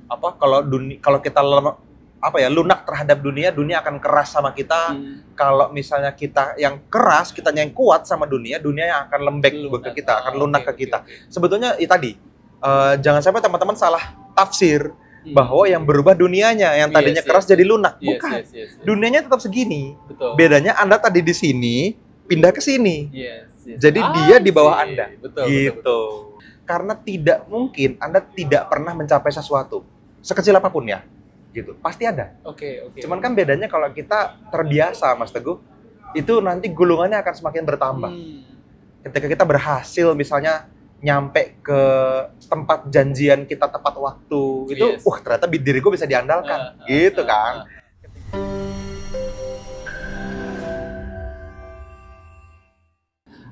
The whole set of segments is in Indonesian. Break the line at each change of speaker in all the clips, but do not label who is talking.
apa kalau kita lunak terhadap dunia, dunia akan keras sama kita. Kalau misalnya kita yang keras, kitanya yang kuat sama dunia, dunia yang akan lembek ke kita, akan lunak ke kita. Sebetulnya tadi jangan sampai teman-teman salah tafsir bahwa yang berubah dunianya, yang tadinya keras jadi lunak. Bukan. Dunianya tetap segini.
Betul.
Bedanya Anda tadi di sini, pindah ke sini. Jadi dia di bawah Anda. Betul. Karena tidak mungkin Anda tidak pernah mencapai sesuatu, sekecil apapun ya. Gitu, pasti ada. Cuman kan bedanya kalau kita terbiasa, Mas Teguh, itu nanti gulungannya akan semakin bertambah. Ketika kita berhasil misalnya nyampe ke tempat janjian kita tepat waktu, itu ternyata diri gue bisa diandalkan, gitu kan.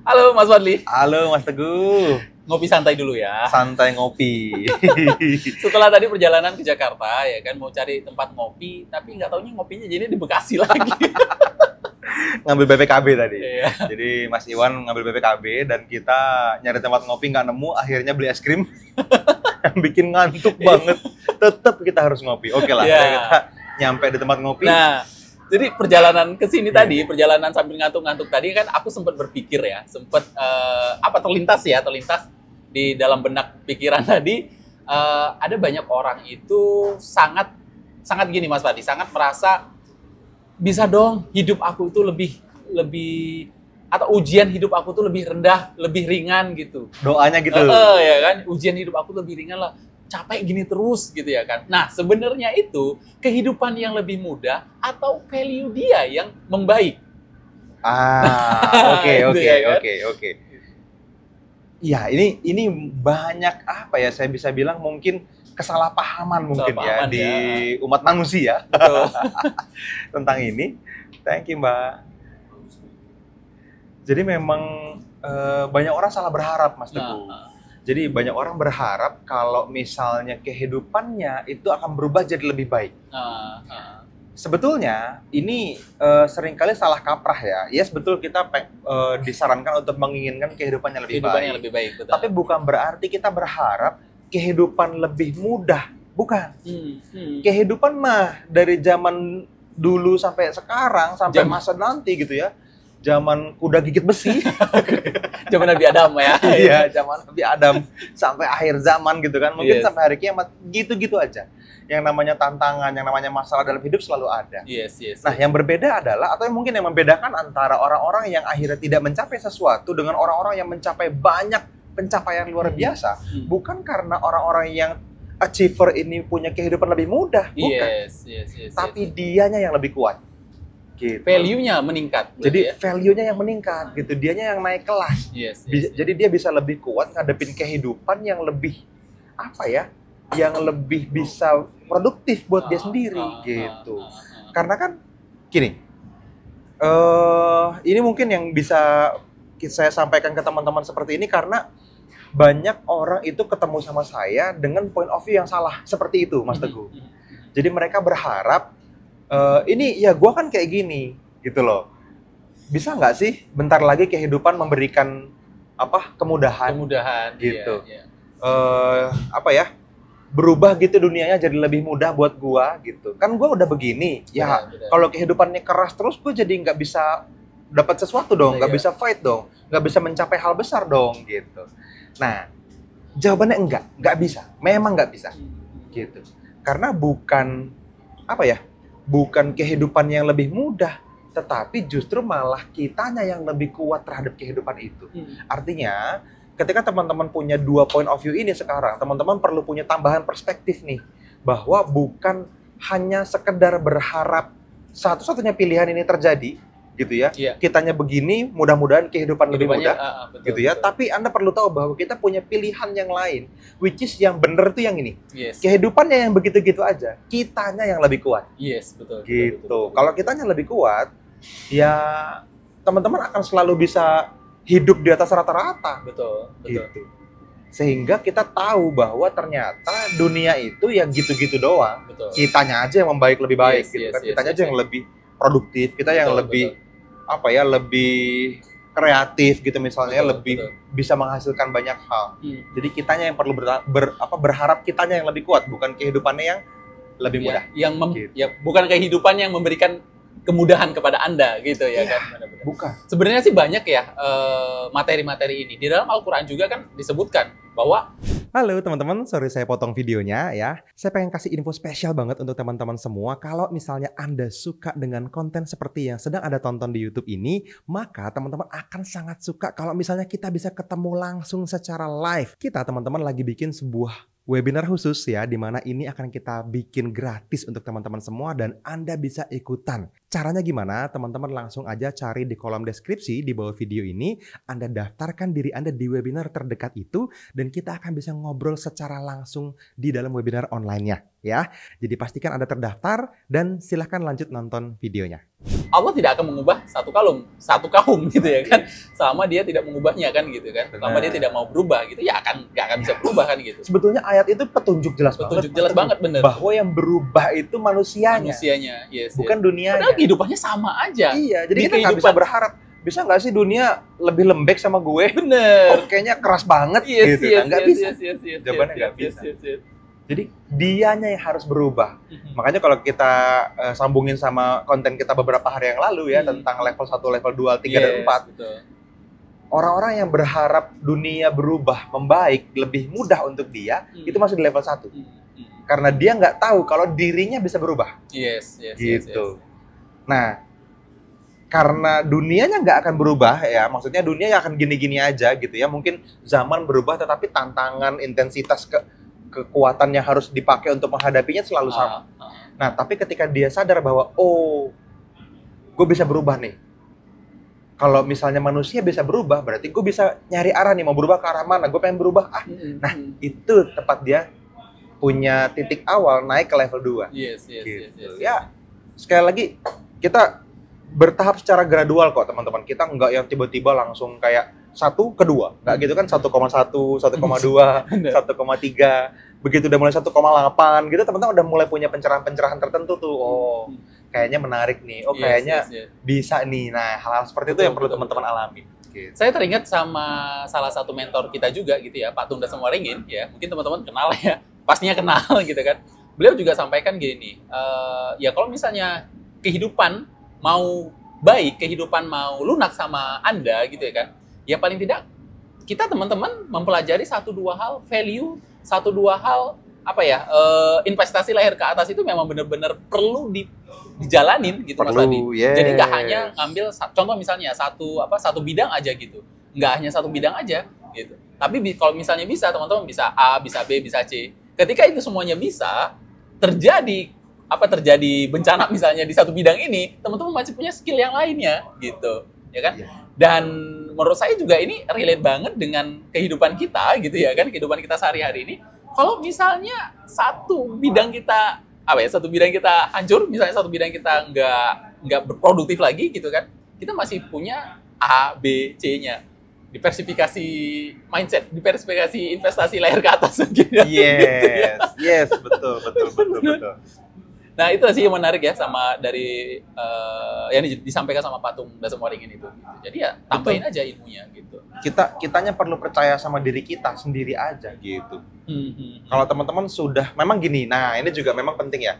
Halo Mas Fadli.
Halo Mas Teguh.
Ngopi santai dulu ya.
Santai ngopi.
Setelah tadi perjalanan ke Jakarta ya kan, mau cari tempat ngopi, tapi nggak taunya ngopinya jadi di Bekasi lagi.
Ngambil BPKB tadi. Jadi Mas Iwan ngambil BPKB dan kita nyari tempat ngopi nggak nemu, akhirnya beli es krim. Yang bikin ngantuk banget. Tetap kita harus ngopi. Oke lah, kita nyampe di tempat ngopi.
Nah, jadi perjalanan ke sini tadi, perjalanan sambil ngantuk-ngantuk tadi kan aku sempat berpikir ya, terlintas di dalam benak pikiran tadi, ada banyak orang itu sangat gini Mas Fadli, sangat merasa bisa dong hidup aku itu lebih atau ujian hidup aku tuh lebih rendah, lebih ringan gitu.
Doanya gitu.
Ya kan, ujian hidup aku lebih ringan lah. Capek gini terus gitu ya kan. Nah, sebenarnya itu kehidupan yang lebih mudah atau value dia yang membaik.
Oke. Ya, ini banyak saya bisa bilang mungkin kesalahpahaman di umat manusia.
Betul.
Tentang ini. Thank you, Mbak. Jadi memang banyak orang salah berharap, Mas Teguh. Jadi banyak orang berharap kalau misalnya kehidupannya itu akan berubah jadi lebih baik. Sebetulnya ini seringkali salah kaprah ya. Yes, betul kita disarankan untuk menginginkan kehidupan yang lebih baik.
Betul.
Tapi bukan berarti kita berharap kehidupan lebih mudah. Bukan. Kehidupan mah dari zaman dulu sampai sekarang, sampai masa nanti gitu ya. Zaman kuda gigit besi.
Zaman Nabi Adam ya.
Iya, zaman Nabi Adam sampai akhir zaman gitu kan. Mungkin sampai hari kiamat gitu-gitu aja. Yang namanya tantangan, yang namanya masalah dalam hidup selalu ada. Nah, yang berbeda adalah atau mungkin yang membedakan antara orang-orang yang akhirnya tidak mencapai sesuatu dengan orang-orang yang mencapai banyak pencapaian luar biasa, bukan karena orang-orang yang achiever ini punya kehidupan lebih mudah, bukan. Tapi dianya yang lebih kuat. Gitu.
Value-nya meningkat.
Jadi value-nya yang meningkat gitu, dianya yang naik kelas. Jadi dia bisa lebih kuat ngadepin kehidupan yang lebih yang lebih bisa produktif buat dia sendiri gitu. Karena kan gini, ini mungkin yang bisa saya sampaikan ke teman-teman seperti ini karena banyak orang itu ketemu sama saya dengan point of view yang salah seperti itu, Mas Teguh. Jadi mereka berharap ini ya gue kan kayak gini gitu loh, bisa nggak sih bentar lagi kehidupan memberikan kemudahan gitu. Berubah gitu dunianya jadi lebih mudah buat gue gitu kan. Gue udah begini ya, kalau kehidupannya keras terus gue jadi nggak bisa dapat sesuatu dong, nggak bisa fight dong, nggak bisa mencapai hal besar dong gitu. Nah, jawabannya nggak bisa, memang nggak bisa gitu, karena bukan bukan kehidupan yang lebih mudah, tetapi justru malah kitanya yang lebih kuat terhadap kehidupan itu. Artinya, ketika teman-teman punya dua point of view ini sekarang, teman-teman perlu punya tambahan perspektif nih, bahwa bukan hanya sekedar berharap satu-satunya pilihan ini terjadi, gitu ya. Kitanya begini, mudah-mudahan kehidupan lebih mudah, gitu ya. Betul. Tapi Anda perlu tahu bahwa kita punya pilihan yang lain, which is yang benar tuh yang ini. Kehidupannya yang begitu-gitu aja, kitanya yang lebih kuat.
Betul.
Gitu.
Betul.
Kalau kitanya lebih kuat, ya teman-teman akan selalu bisa hidup di atas rata-rata.
Betul.
Gitu. Sehingga kita tahu bahwa ternyata dunia itu yang gitu-gitu doang.
Betul.
Kitanya aja yang membaik lebih baik, gitu kan. Kitanya aja yang lebih produktif, kita yang lebih lebih kreatif gitu misalnya,
Betul,
lebih
betul.
bisa menghasilkan banyak hal. Jadi kitanya yang perlu berharap kitanya yang lebih kuat, bukan kehidupannya yang lebih mudah.
Gitu.
Gitu.
Bukan kehidupan yang memberikan kemudahan kepada Anda gitu ya
Iya,
kan. Benar-benar.
Bukan.
Sebenarnya sih banyak ya materi-materi ini. Di dalam Al-Qur'an juga kan disebutkan bahwa
Halo teman-teman, sorry saya potong videonya ya. Saya pengen kasih info spesial banget untuk teman-teman semua. Kalau misalnya Anda suka dengan konten seperti yang sedang Anda tonton di YouTube ini, maka teman-teman akan sangat suka kalau misalnya kita bisa ketemu langsung secara live. Kita teman-teman lagi bikin sebuah webinar khusus ya, di mana ini akan kita bikin gratis untuk teman-teman semua dan Anda bisa ikutan. Caranya gimana? Teman-teman langsung aja cari di kolom deskripsi di bawah video ini. Anda daftarkan diri Anda di webinar terdekat itu dan kita akan bisa ngobrol secara langsung di dalam webinar online-nya ya. Jadi pastikan Anda terdaftar dan silahkan lanjut nonton videonya.
Allah tidak akan mengubah satu kaum gitu ya kan, selama dia tidak mengubahnya kan gitu kan, selama dia tidak mau berubah gitu ya nggak akan bisa berubah kan gitu.
Sebetulnya ayat itu petunjuk jelas
banget bener.
Bahwa yang berubah itu manusianya,
yes,
bukan dunianya.
Padahal kehidupannya sama aja.
Iya, jadi kita nggak bisa berharap bisa nggak sih dunia lebih lembek sama gue?
Bener.
Kok kayaknya keras banget gitu kan? Nggak bisa. Jawabannya nggak bisa. Jadi dianya yang harus berubah. Makanya kalau kita sambungin sama konten kita beberapa hari yang lalu ya tentang level 1, level 2, 3, dan 4.
Betul.
Orang-orang yang berharap dunia berubah, membaik, lebih mudah untuk dia, itu masih di level 1. Karena dia nggak tahu kalau dirinya bisa berubah.
Yes.
Gitu. Nah, karena dunianya nggak akan berubah ya, maksudnya dunia akan gini-gini aja gitu ya. Mungkin zaman berubah tetapi tantangan, intensitas, kekuatan yang harus dipakai untuk menghadapinya selalu sama. Nah, tapi ketika dia sadar bahwa, oh, gue bisa berubah nih. Kalau misalnya manusia bisa berubah, berarti gue bisa nyari arah nih, mau berubah ke arah mana, gue pengen berubah. Nah, itu tepat dia punya titik awal naik ke level 2.
Yes.
Ya, sekali lagi, kita bertahap secara gradual kok, teman-teman. Kita nggak yang tiba-tiba langsung kayak 1 ke 2. Nggak gitu kan, 1,1, 1,2, 1,3. Begitu udah mulai 1,8 gitu, teman-teman udah mulai punya pencerahan-pencerahan tertentu tuh. Oh, kayaknya menarik nih. Oh, kayaknya bisa nih. Nah, hal-hal seperti itu yang perlu teman-teman alami.
Gitu. Saya teringat sama salah satu mentor kita juga gitu ya, Pak Tunda Semoringin ya. Mungkin teman-teman kenal ya. Pastinya kenal gitu kan. Beliau juga sampaikan gini, ya kalau misalnya kehidupan mau baik, kehidupan mau lunak sama Anda gitu ya kan, ya paling tidak kita teman-teman mempelajari 1-2 hal, value, 1-2 hal, investasi lahir ke atas itu memang benar-benar perlu dijalanin gitu Mas Adi. Jadi nggak hanya ngambil, contoh misalnya satu bidang aja gitu, nggak hanya satu bidang aja gitu. Tapi kalau misalnya bisa, teman-teman bisa A, bisa B, bisa C. Ketika itu semuanya bisa, terjadi bencana misalnya di satu bidang ini, teman-teman masih punya skill yang lainnya gitu, ya kan? Dan menurut saya juga ini relate banget dengan kehidupan kita gitu ya kan, kehidupan kita sehari-hari ini. Kalau misalnya satu bidang kita hancur, misalnya satu bidang kita nggak berproduktif lagi gitu kan, kita masih punya A, B, C-nya. Diversifikasi mindset, diversifikasi investasi lahir ke atas mungkin ya.
Yes, betul.
Nah, itu sih yang menarik ya sama dari yang disampaikan sama Pak Tunda Semoringin itu. Jadi ya tambahin aja ilmunya gitu.
Kitanya perlu percaya sama diri kita sendiri aja gitu. Kalau teman-teman sudah memang gini, nah ini juga memang penting ya.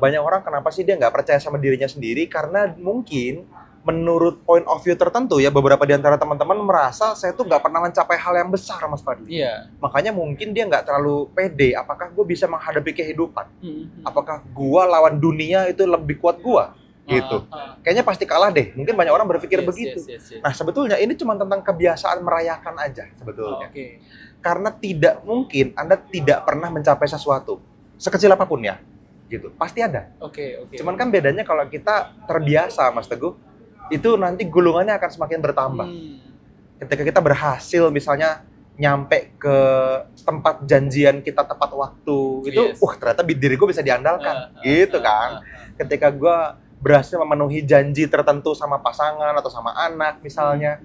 Banyak orang kenapa sih dia nggak percaya sama dirinya sendiri, karena mungkin menurut point of view tertentu ya, beberapa di antara teman-teman merasa saya tuh nggak pernah mencapai hal yang besar, Mas Fadli.
Iya.
Makanya mungkin dia nggak terlalu pede. Apakah gue bisa menghadapi kehidupan? Apakah gue lawan dunia itu lebih kuat gue? Gitu. Kayaknya pasti kalah deh. Mungkin banyak orang berpikir begitu. Nah, sebetulnya ini cuma tentang kebiasaan merayakan aja sebetulnya. Karena tidak mungkin Anda tidak pernah mencapai sesuatu, sekecil apapun ya. Gitu. Pasti ada. Cuman kan bedanya kalau kita terbiasa, Mas Teguh, itu nanti gulungannya akan semakin bertambah. Ketika kita berhasil misalnya nyampe ke tempat janjian kita tepat waktu, itu ternyata diri gue bisa diandalkan, gitu kan. Ketika gue berhasil memenuhi janji tertentu sama pasangan atau sama anak misalnya,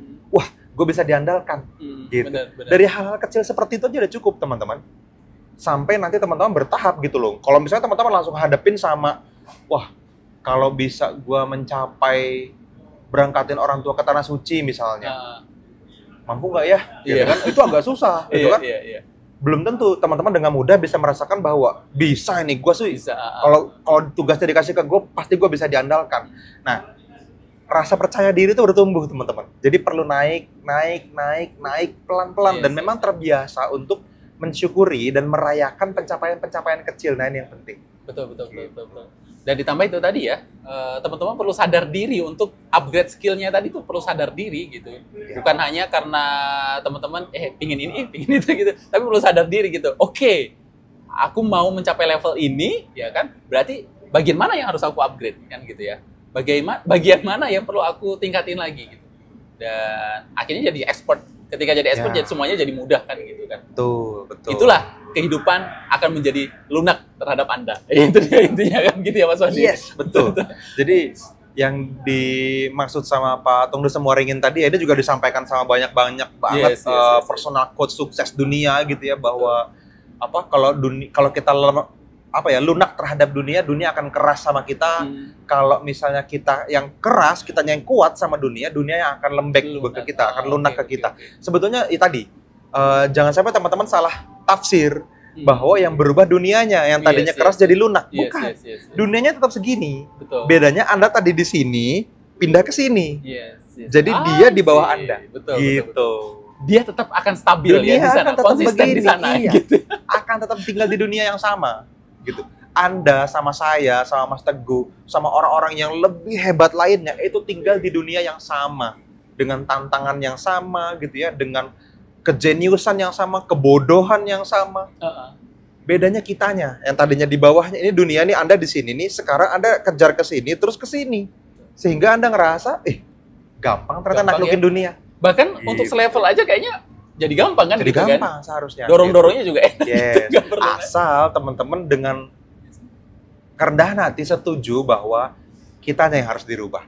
gue bisa diandalkan, gitu. Benar. Dari hal-hal kecil seperti itu aja udah cukup, teman-teman. Sampai nanti teman-teman bertahap gitu loh. Kalau misalnya teman-teman langsung hadapin sama, kalau bisa gue mencapai berangkatin orang tua ke tanah suci misalnya. Mampu nggak ya? Gitu
Iya.
kan? Itu agak susah, gitu kan?
Iya.
Belum tentu teman-teman dengan mudah bisa merasakan bahwa bisa ini, gue sih
Bisa.
kalau tugasnya dikasih ke gue, pasti gue bisa diandalkan. Nah, rasa percaya diri itu bertumbuh teman-teman. Jadi perlu naik pelan-pelan,
Yes,
dan memang terbiasa untuk mensyukuri dan merayakan pencapaian-pencapaian kecil. Nah, ini yang penting.
Betul. Dan ditambah itu tadi ya, teman-teman perlu sadar diri untuk upgrade skillnya tadi tuh perlu sadar diri gitu. Bukan hanya karena teman-teman pingin ini, pingin itu gitu, tapi perlu sadar diri gitu. Oke, aku mau mencapai level ini, ya kan? Berarti bagian mana yang harus aku upgrade kan gitu ya? Bagian mana yang perlu aku tingkatin lagi gitu. Dan akhirnya jadi expert. Ketika jadi expert, jadi semuanya jadi mudah kan gitu kan.
Betul.
Itulah kehidupan akan menjadi lunak terhadap Anda. Itu dia intinya kan gitu ya Mas Wadi.
Yes, betul. Jadi yang dimaksud sama Pak Tung Desem Waringin tadi, dia juga disampaikan sama banyak banget
Yes.
personal coach sukses dunia gitu ya, bahwa kalau kita lunak terhadap dunia akan keras sama kita. Kalau misalnya kita yang keras, kitanya yang kuat sama dunia yang akan lembek ke kita, akan lunak ke kita. Sebetulnya tadi jangan sampai teman-teman salah tafsir bahwa yang berubah dunianya, yang tadinya keras jadi lunak. Bukan. Dunianya tetap segini.
Betul.
Bedanya Anda tadi di sini, pindah ke sini.
Yes.
Jadi dia di bawah Anda.
Betul.
Gitu.
Dia tetap akan stabil
Dunia
ya di sana,
akan tetap
konsisten
begini,
di sana
iya.
gitu.
Akan tetap tinggal di dunia yang sama. Gitu. Anda sama saya, sama Mas Teguh, sama orang-orang yang lebih hebat lainnya itu tinggal di dunia yang sama, dengan tantangan yang sama gitu ya, dengan kejeniusan yang sama, kebodohan yang sama. Bedanya kitanya, yang tadinya di bawahnya, ini dunia ini Anda di sini nih, sekarang Anda kejar ke sini terus ke sini. Sehingga Anda ngerasa, gampang ternyata naklukin dunia.
Bahkan
Gitu.
untuk selevel aja kayaknya jadi gampang kan
Jadi
gitu
gampang
kan.
seharusnya.
Dorong-dorongnya juga enak.
Yes.
Nggak perlu, kan?
Asal teman-teman dengan kerendahan hati setuju bahwa kitanya yang harus dirubah.